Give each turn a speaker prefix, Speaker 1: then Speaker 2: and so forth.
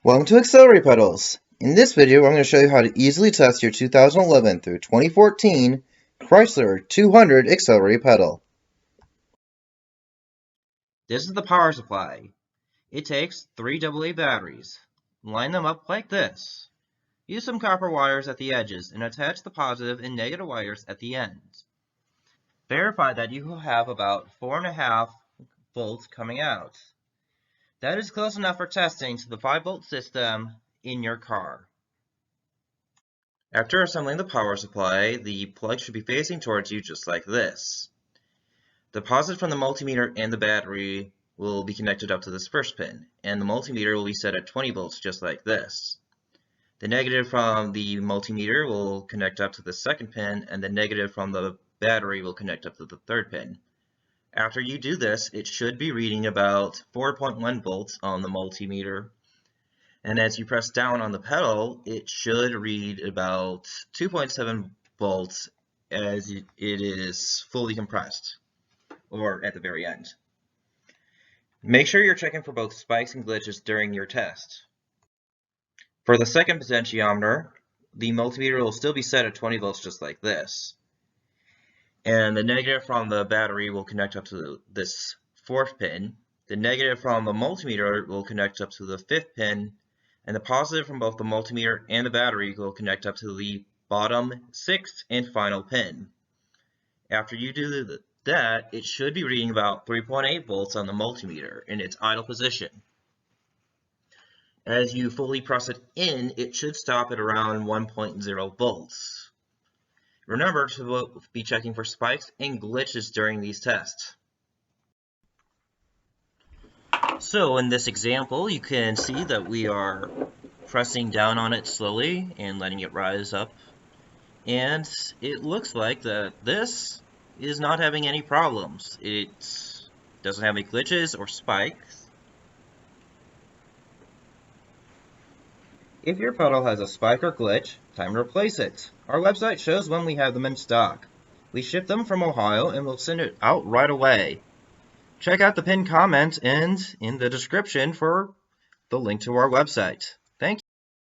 Speaker 1: Welcome to Accelerator pedals. In this video, I'm going to show you how to easily test your 2011 through 2014 Chrysler 200 Accelerator pedal.
Speaker 2: This is the power supply. It takes 3 AA batteries. Line them up like this. Use some copper wires at the edges and attach the positive and negative wires at the ends. Verify that you will have about 4.5 volts coming out. That is close enough for testing to the 5-volt system in your car. After assembling the power supply, the plug should be facing towards you just like this. The positive from the multimeter and the battery will be connected up to this first pin, and the multimeter will be set at 20 volts just like this. The negative from the multimeter will connect up to the second pin, and the negative from the battery will connect up to the third pin. After you do this, it should be reading about 4.1 volts on the multimeter, and as you press down on the pedal, it should read about 2.7 volts as it is fully compressed, or at the very end. Make sure you're checking for both spikes and glitches during your test. For the second potentiometer, the multimeter will still be set at 20 volts just like this. And the negative from the battery will connect up to this fourth pin. The negative from the multimeter will connect up to the fifth pin. And the positive from both the multimeter and the battery will connect up to the bottom sixth and final pin. After you do that, it should be reading about 3.8 volts on the multimeter in its idle position. As you fully press it in, it should stop at around 1.0 volts. Remember to be checking for spikes and glitches during these tests. So in this example, you can see that we are pressing down on it slowly and letting it rise up. And it looks like that this is not having any problems. It doesn't have any glitches or spikes. If your pedal has a spike or glitch, time to replace it. Our website shows when we have them in stock. We ship them from Ohio and we'll send it out right away. Check out the pinned comment and in the description for the link to our website.